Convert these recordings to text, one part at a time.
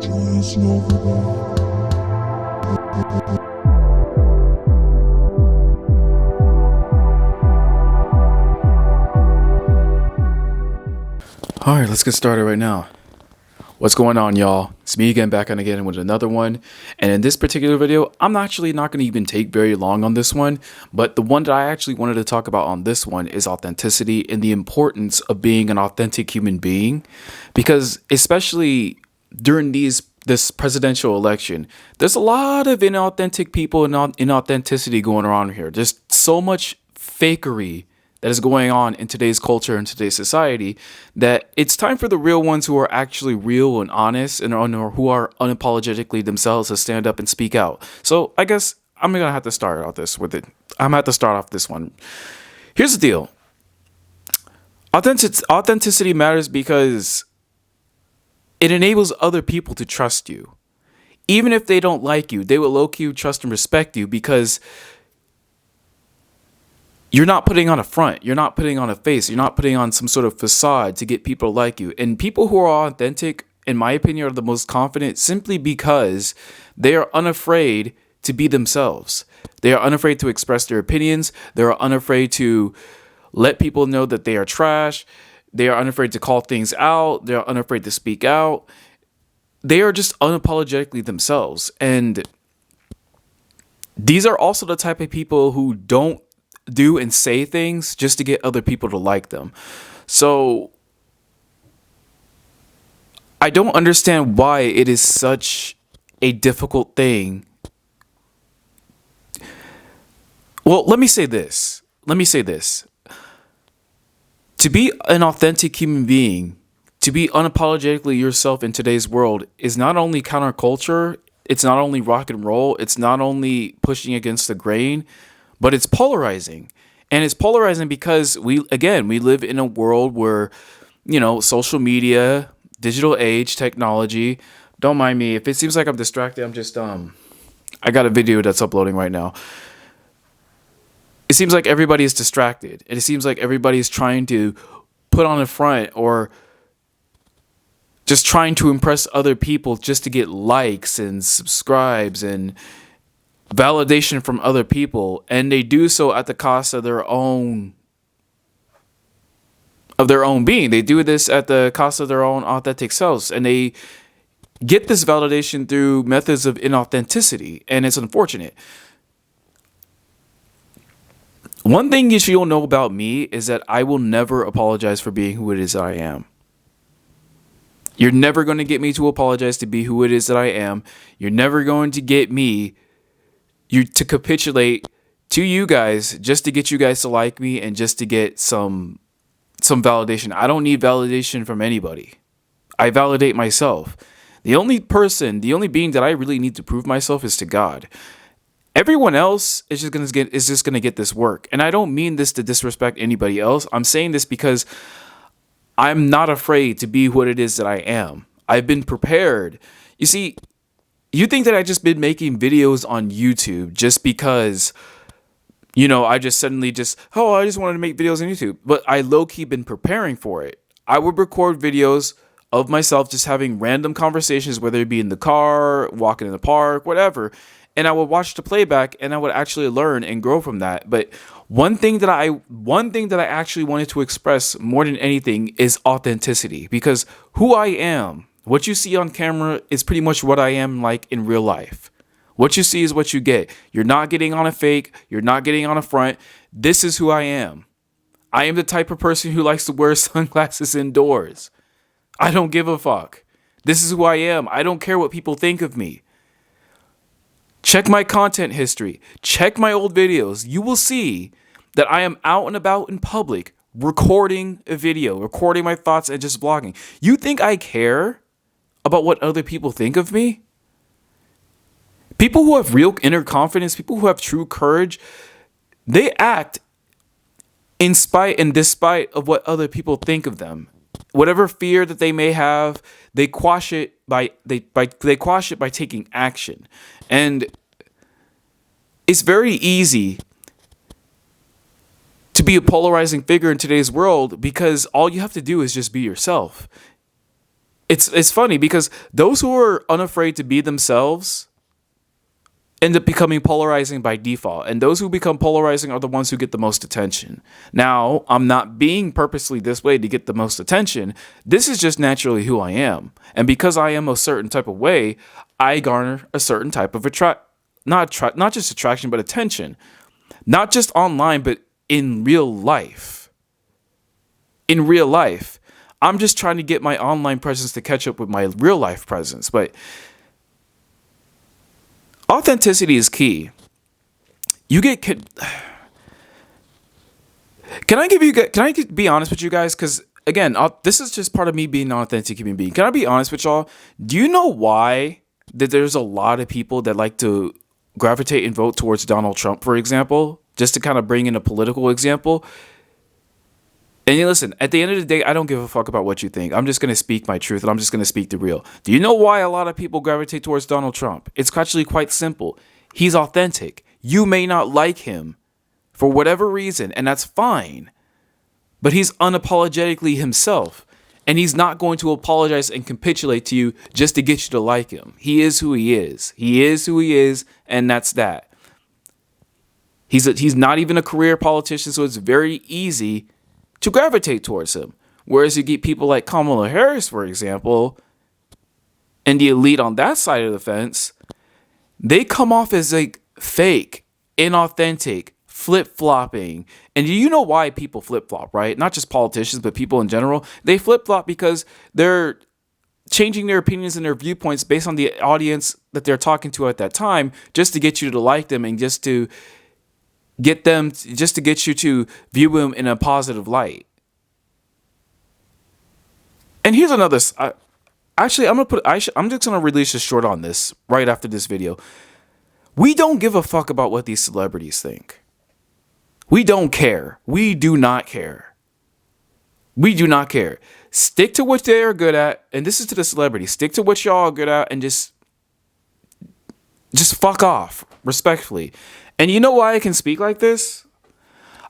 Alright, let's get started right now. What's going on, y'all? It's me again, back on again with another one. And in this particular video, I'm actually not going to even take very long on this one. But the one that I actually wanted to talk about on this one is authenticity and the importance of being an authentic human being. Because especially during this presidential election, there's a lot of inauthentic people and inauthenticity going around here. There's so much fakery that is going on in today's culture and today's society, that it's time for the real ones who are actually real and honest and who are unapologetically themselves to stand up and speak out. So I guess I'm going to have to start off this with it. I'm going to have to start off this one. Here's the deal. Authenticity matters because it enables other people to trust you. Even if they don't like you, they will low-key trust and respect you because you're not putting on a front. You're not putting on a face. You're not putting on some sort of facade to get people to like you. And people who are authentic, in my opinion, are the most confident simply because they are unafraid to be themselves. They are unafraid to express their opinions. They are unafraid to let people know that they are trash. They are unafraid to call things out. They are unafraid to speak out. They are just unapologetically themselves. And these are also the type of people who don't do and say things just to get other people to like them. So I don't understand why it is such a difficult thing. Well, let me say this. To be an authentic human being, to be unapologetically yourself in today's world is not only counterculture, it's not only rock and roll, it's not only pushing against the grain, but it's polarizing. And it's polarizing because we live in a world where, social media, digital age, technology. Don't mind me. If it seems like I'm distracted, I'm just, I got a video that's uploading right now. It seems like everybody is distracted. And it seems like everybody is trying to put on a front or just trying to impress other people just to get likes and subscribes and validation from other people, and they do so at the cost of their own being. They do this at the cost of their own authentic selves, and they get this validation through methods of inauthenticity, and it's unfortunate. One thing you'll know about me is that I will never apologize for being who it is that I am. You're never going to get me to apologize to be who it is that I am. You're never going to get me to capitulate to you guys just to get you guys to like me and just to get some validation. I don't need validation from anybody. I validate myself. The only being that I really need to prove myself is to God. Everyone else is just gonna get this work. And I don't mean this to disrespect anybody else. I'm saying this because I'm not afraid to be what it is that I am. I've been prepared. You see, you think that I just been making videos on YouTube just because, I just suddenly I just wanted to make videos on YouTube. But I low-key been preparing for it. I would record videos of myself just having random conversations, whether it be in the car, walking in the park, whatever. And I would watch the playback and I would actually learn and grow from that. But one thing that I actually wanted to express more than anything is authenticity, because who I am, what you see on camera is pretty much what I am like in real life. What you see is what you get. You're not getting on a fake. You're not getting on a front. This is who I am. I am the type of person who likes to wear sunglasses indoors. I don't give a fuck. This is who I am. I don't care what people think of me. Check my content history. Check my old videos. You will see that I am out and about in public, recording a video, recording my thoughts and just vlogging. You think I care about what other people think of me? People who have real inner confidence, people who have true courage, they act in spite and despite of what other people think of them. Whatever fear that they may have, they quash it by taking action. And it's very easy to be a polarizing figure in today's world because all you have to do is just be yourself. It's funny because those who are unafraid to be themselves end up becoming polarizing by default. And those who become polarizing are the ones who get the most attention. Now, I'm not being purposely this way to get the most attention. This is just naturally who I am. And because I am a certain type of way, I garner a certain type of not just attraction, but attention. Not just online, but in real life. In real life. I'm just trying to get my online presence to catch up with my real life presence. But authenticity is key. Can I be honest with you guys? Because again, this is just part of me being an authentic human being. Can I be honest with y'all? Do you know why that there's a lot of people that like to gravitate and vote towards Donald Trump, for example? Just to kind of bring in a political example. And listen, at the end of the day, I don't give a fuck about what you think. I'm just going to speak my truth and I'm just going to speak the real. Do you know why a lot of people gravitate towards Donald Trump? It's actually quite simple. He's authentic. You may not like him for whatever reason, and that's fine. But he's unapologetically himself. And he's not going to apologize and capitulate to you just to get you to like him. He is who he is. He is who he is, and that's that. He's not even a career politician, so it's very easy to gravitate towards him. Whereas you get people like Kamala Harris, for example, and the elite on that side of the fence, they come off as like fake, inauthentic, flip-flopping. And you know why people flip-flop, right? Not just politicians, but people in general. They flip-flop because they're changing their opinions and their viewpoints based on the audience that they're talking to at that time, just to get you to like them and just to get you to view them in a positive light. And here's another. I'm just gonna release a short on this right after this video. We don't give a fuck about what these celebrities think. We don't care. We do not care. We do not care. Stick to what they are good at, and this is to the celebrities. Stick to what y'all are good at, and just fuck off, respectfully. And you know why I can speak like this?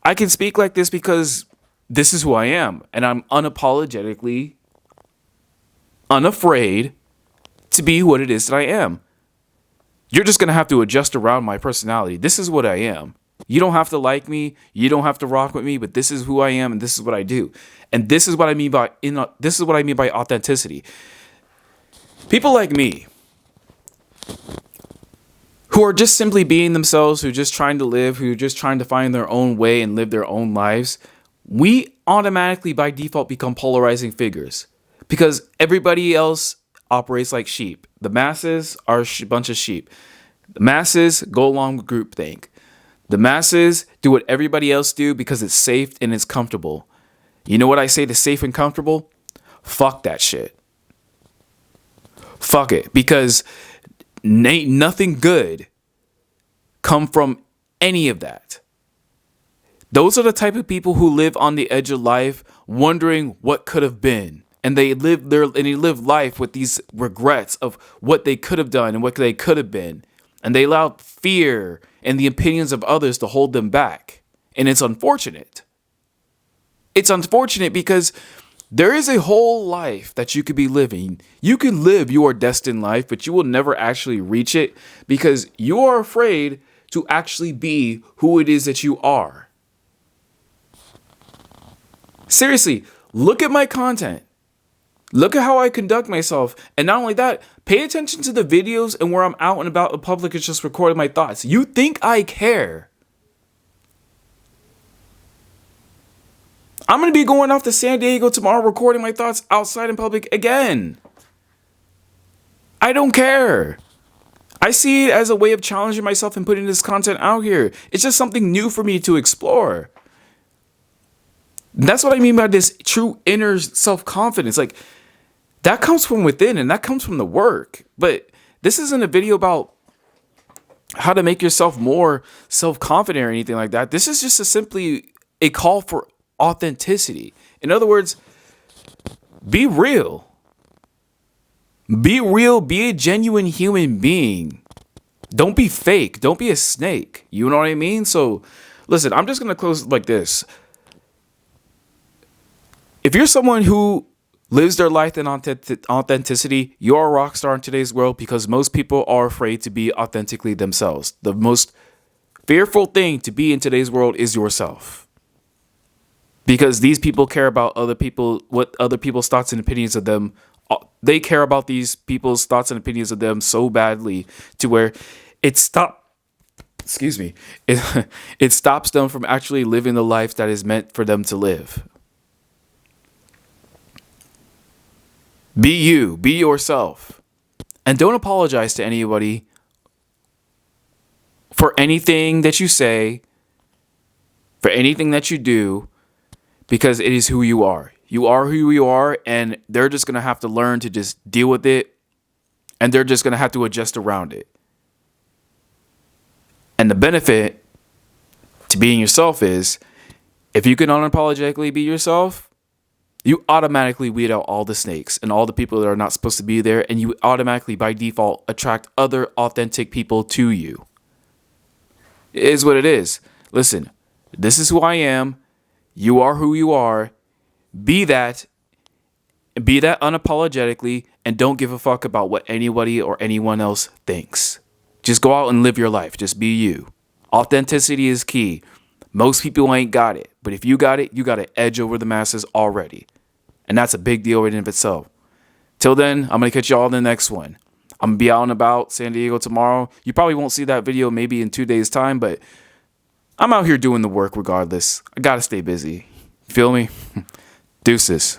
I can speak like this because this is who I am. And I'm unapologetically unafraid to be what it is that I am. You're just going to have to adjust around my personality. This is what I am. You don't have to like me. You don't have to rock with me. But this is who I am, and this is what I do. And this is what I mean by authenticity. People like me, who are just simply being themselves, who are just trying to live, who are just trying to find their own way and live their own lives, we automatically by default become polarizing figures because everybody else operates like sheep. The masses are a bunch of sheep. The masses go along with groupthink. The masses do what everybody else do because it's safe and it's comfortable. You know what I say to safe and comfortable? Fuck that shit. Fuck it. Because ain't nothing good come from any of that. Those are the type of people who live on the edge of life, wondering what could have been, and they live life with these regrets of what they could have done and what they could have been, and they allow fear and the opinions of others to hold them back. And it's unfortunate. It's unfortunate because there is a whole life that you could be living. You can live your destined life, but you will never actually reach it because you are afraid to actually be who it is that you are. Seriously, look at my content. Look at how I conduct myself. And not only that, pay attention to the videos and where I'm out and about in public and just recording my thoughts. You think I care? I'm going to be going off to San Diego tomorrow recording my thoughts outside in public again. I don't care. I see it as a way of challenging myself and putting this content out here. It's just something new for me to explore. That's what I mean by this true inner self-confidence. Like, that comes from within and that comes from the work. But this isn't a video about how to make yourself more self-confident or anything like that. This is just simply a call for authenticity. In other words, be real. Be real. Be a genuine human being. Don't be fake. Don't be a snake. You know what I mean? So, listen, I'm just going to close like this. If you're someone who lives their life in authenticity, you're a rock star in today's world because most people are afraid to be authentically themselves. The most fearful thing to be in today's world is yourself. Because these people care about other people, what other people's thoughts and opinions of them. They care about these people's thoughts and opinions of them so badly to where it it stops them from actually living the life that is meant for them to live. Be you, be yourself. And don't apologize to anybody for anything that you say, for anything that you do, because it is who you are. You are who you are, and they're just going to have to learn to just deal with it, and they're just going to have to adjust around it. And the benefit to being yourself is, if you can unapologetically be yourself, you automatically weed out all the snakes and all the people that are not supposed to be there, and you automatically, by default, attract other authentic people to you. It is what it is. Listen, this is who I am. You are who you are. Be that unapologetically, and don't give a fuck about what anybody or anyone else thinks. Just go out and live your life. Just be you. Authenticity is key. Most people ain't got it, but if you got it, you got an edge over the masses already. And that's a big deal in and of itself. Till then, I'm going to catch y'all in the next one. I'm going to be out and about San Diego tomorrow. You probably won't see that video maybe in 2 days' time, but I'm out here doing the work regardless. I got to stay busy. Feel me? Deuces.